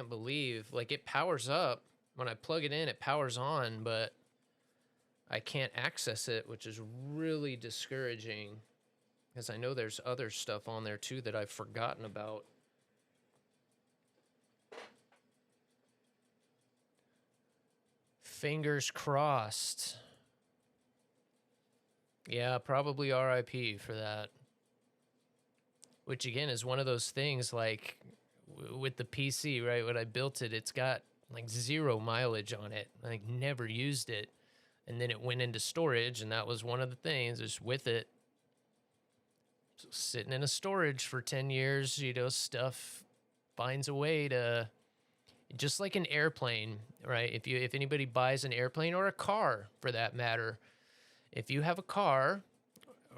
can't believe, like, it powers up. When I plug it in, it powers on, but I can't access it, which is really discouraging. Because I know there's other stuff on there, too, that I've forgotten about. Fingers crossed. Yeah, probably RIP for that. Which, again, is one of those things, like, with the PC, right? When I built it, it's got, like, 0 mileage on it. I, like, never used it. And then it went into storage, and that was one of the things, is with it. So sitting in a storage for 10 years, you know, stuff finds a way to... Just like an airplane, right? If anybody buys an airplane, or a car for that matter, if you have a car,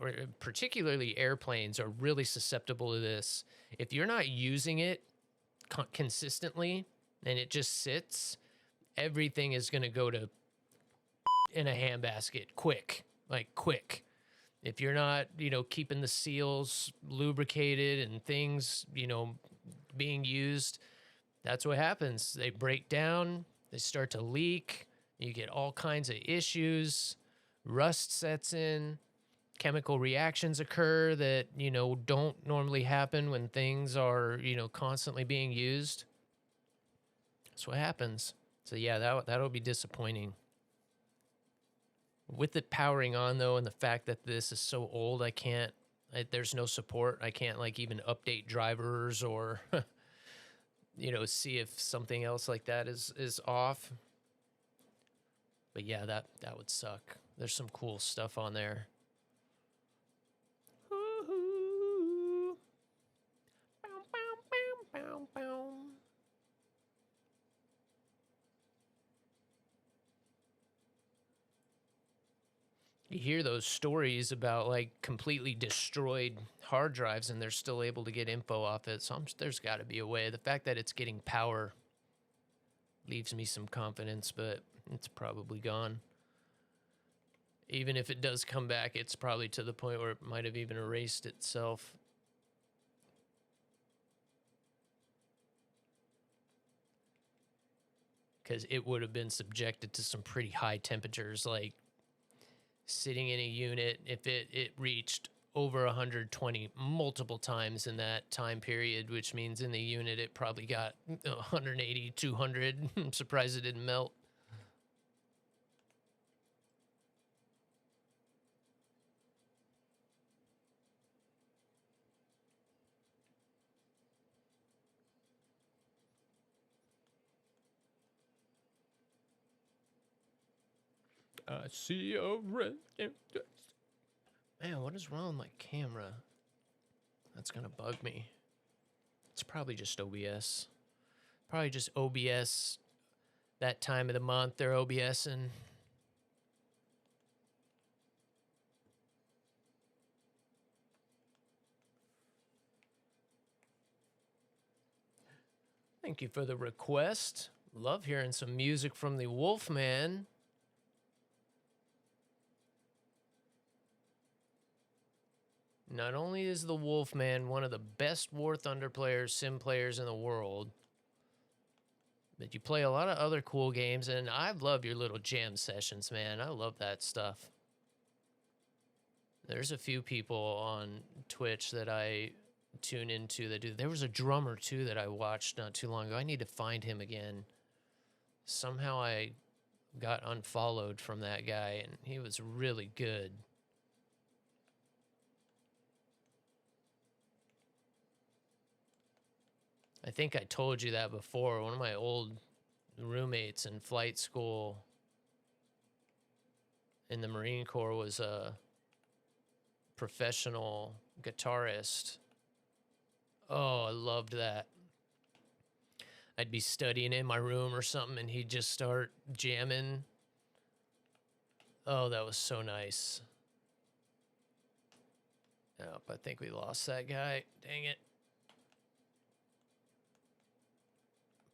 or particularly airplanes are really susceptible to this. If you're not using it consistently and it just sits, everything is going to go to in a handbasket quick, like quick. If you're not, you know, keeping the seals lubricated and things, you know, being used, that's what happens. They break down, they start to leak, you get all kinds of issues, rust sets in, chemical reactions occur that, you know, don't normally happen when things are, you know, constantly being used. That's what happens. So yeah, that'll be disappointing. With it powering on, though, and the fact that this is so old, there's no support. I can't, like, even update drivers or... you know, see if something else like that is off. But yeah, that would suck. There's some cool stuff on there. Woo-hoo. Bow, bow, bow, bow, bow. You hear those stories about, like, completely destroyed hard drives, and they're still able to get info off it. So there's got to be a way. The fact that it's getting power leaves me some confidence, but it's probably gone. Even if it does come back, it's probably to the point where it might have even erased itself. Because it would have been subjected to some pretty high temperatures, like sitting in a unit, if it reached over 120 multiple times in that time period, which means in the unit it probably got 180, 200. I'm surprised it didn't melt. I see a red... Man, what is wrong with my camera? That's gonna bug me. It's probably just OBS. Probably just OBS. That time of the month, they're OBSing. Thank you for the request. Love hearing some music from the Wolfman. Not only is the Wolfman one of the best War Thunder players, sim players in the world, but you play a lot of other cool games, and I love your little jam sessions, man. I love that stuff. There's a few people on Twitch that I tune into that do. There was a drummer, too, that I watched not too long ago. I need to find him again. Somehow I got unfollowed from that guy, and he was really good. I think I told you that before. One of my old roommates in flight school in the Marine Corps was a professional guitarist. Oh, I loved that. I'd be studying in my room or something, and he'd just start jamming. Oh, that was so nice. Oh, I think we lost that guy. Dang it.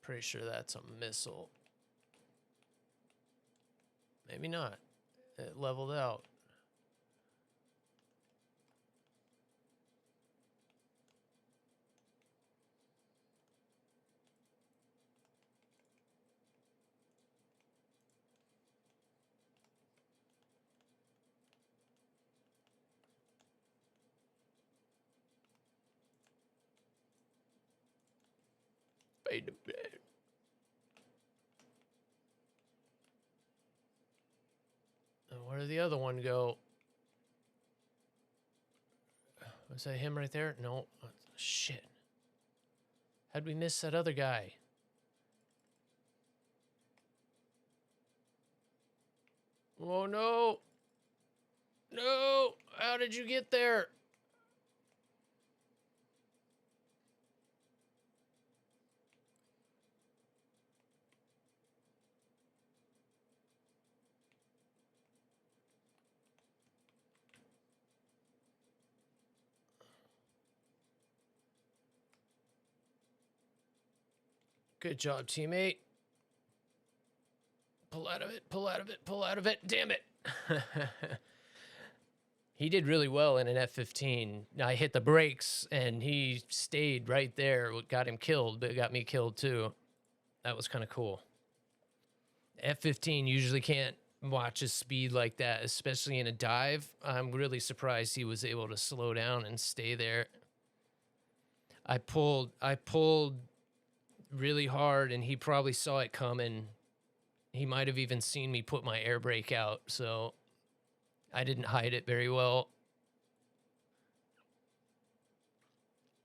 Pretty sure that's a missile. Maybe not. It leveled out. Wait a minute. Where did the other one go? Was that him right there? No. Shit. How'd we miss that other guy? Oh, no. No. How did you get there? Good job, teammate. Pull out of it, pull out of it, pull out of it. Damn it. He did really well in an F-15. I hit the brakes, and he stayed right there. What got him killed, but it got me killed, too. That was kind of cool. F-15 usually can't watch his speed like that, especially in a dive. I'm really surprised he was able to slow down and stay there. I pulled really hard, and he probably saw it coming. He might have even seen me put my air brake out, so I didn't hide it very well.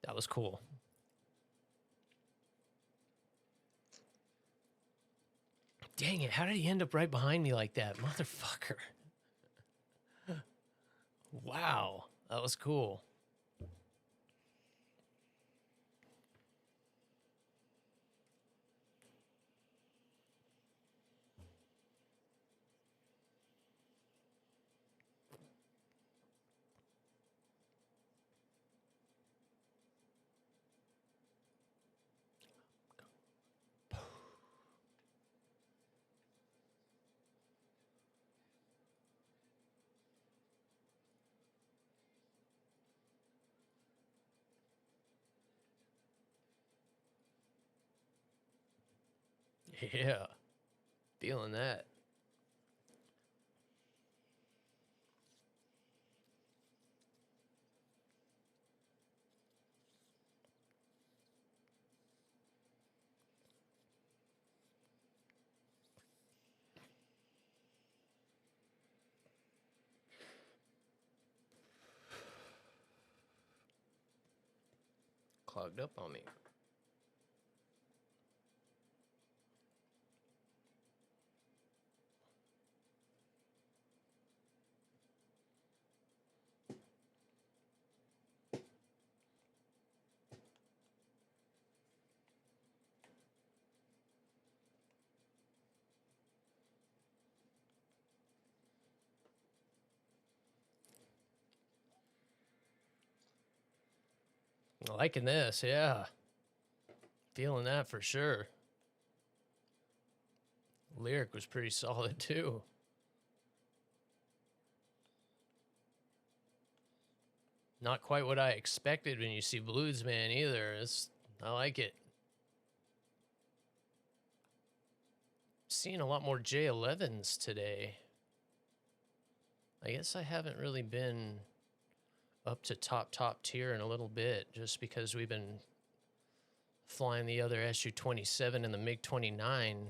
That was cool. Dang it, how did he end up right behind me like that? Motherfucker. Wow, that was cool. Yeah, feeling that. Clogged up on me. Liking this, yeah. Feeling that for sure. Lyric was pretty solid too. Not quite what I expected when you see Bluesman either. I like it. Seeing a lot more J11s today. I guess I haven't really been up to top tier in a little bit, just because we've been flying the other Su-27 and the MiG-29.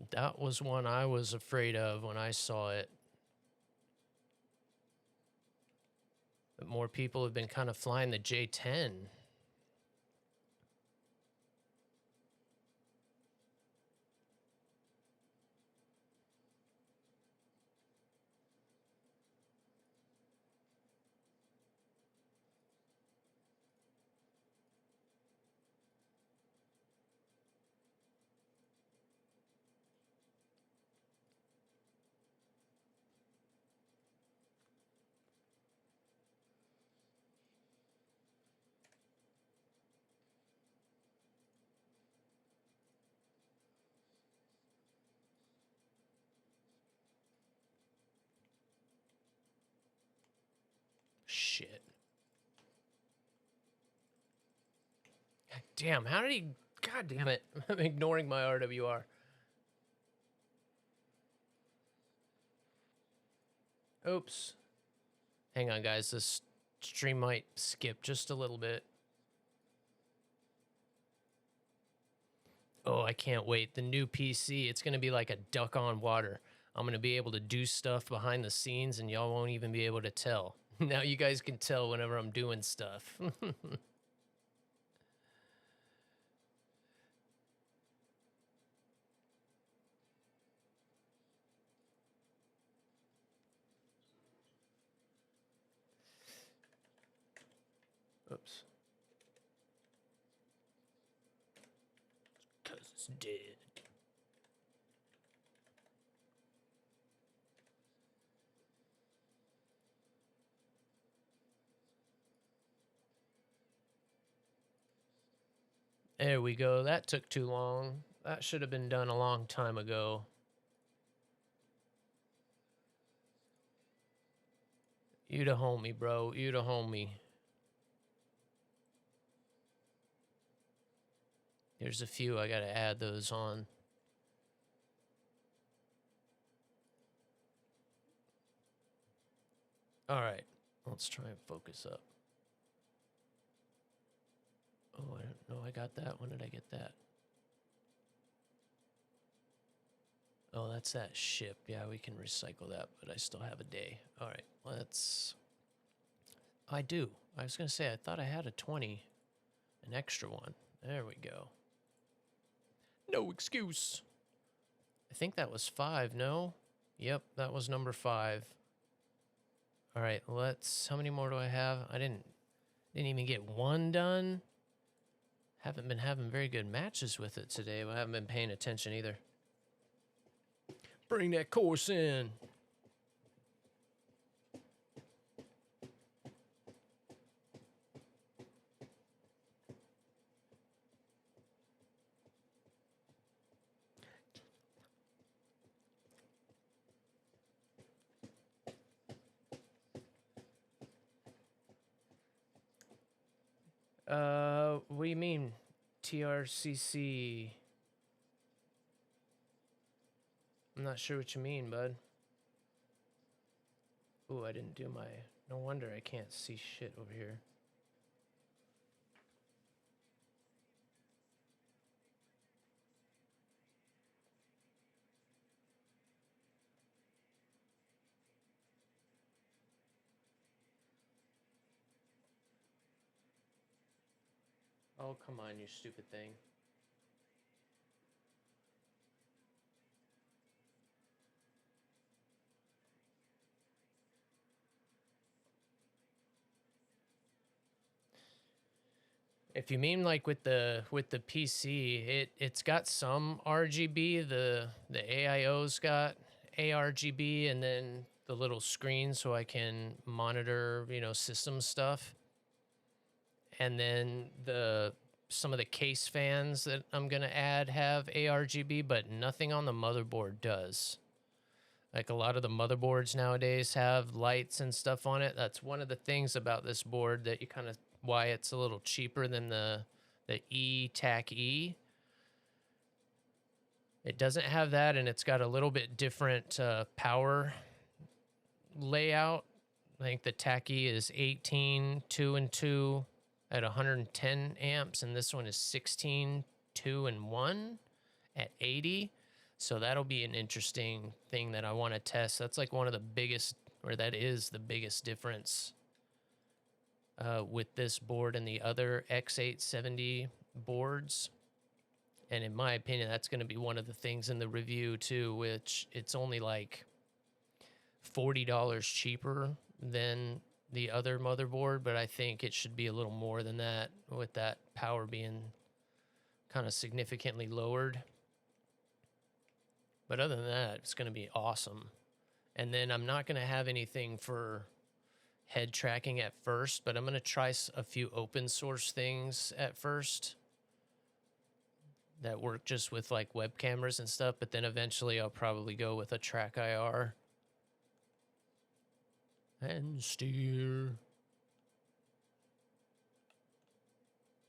That was one I was afraid of when I saw it. But more people have been kind of flying the J-10. Shit. Damn, how did he... God damn it. I'm ignoring my RWR. Oops. Hang on, guys. This Stream might skip just a little bit. Oh, I can't wait. The new PC, it's going to be like a duck on water. I'm going to be able to do stuff behind the scenes and y'all won't even be able to tell. Now you guys can tell whenever I'm doing stuff. Oops. Because it's dead. There we go. That took too long. That should have been done a long time ago. You the homie, bro. You the homie. There's a few. I got to add those on. All right. Let's try and focus up. Oh, I don't know. I got that. When did I get that? Oh, that's that ship. Yeah, we can recycle that, but I still have a day. All right, let's... I do. I was going to say, I thought I had a 20. An extra one. There we go. No excuse. I think that was 5, no? Yep, that was number 5. All right, let's... How many more do I have? I didn't even get one done. Haven't been having very good matches with it today, but I haven't been paying attention either. Bring that course in. What do you mean? TRCC? I'm not sure what you mean, bud. Ooh, I didn't do my... No wonder I can't see shit over here. Oh, come on, you stupid thing. If you mean like with the PC, it's got some RGB. The AIO's got ARGB, and then the little screen so I can monitor, you know, system stuff. And then some of the case fans that I'm gonna add have ARGB, but nothing on the motherboard does. Like a lot of the motherboards nowadays have lights and stuff on it. That's one of the things about this board that you kind of why it's a little cheaper than the TAC E. It doesn't have that, and it's got a little bit different power layout. I think the TAC E is 18, 2 and 2 at 110 amps, and this one is 16, 2 and 1 at 80. So that'll be an interesting thing that I want to test. That's like one of the biggest, or that is the biggest difference with this board and the other X870 boards. And in my opinion, that's going to be one of the things in the review too, which it's only like $40 cheaper than the other motherboard, but I think it should be a little more than that with that power being kind of significantly lowered. But other than that, it's going to be awesome. And then I'm not going to have anything for head tracking at first, but I'm going to try a few open source things at first that work just with like web cameras and stuff. But then eventually I'll probably go with a track IR and steer.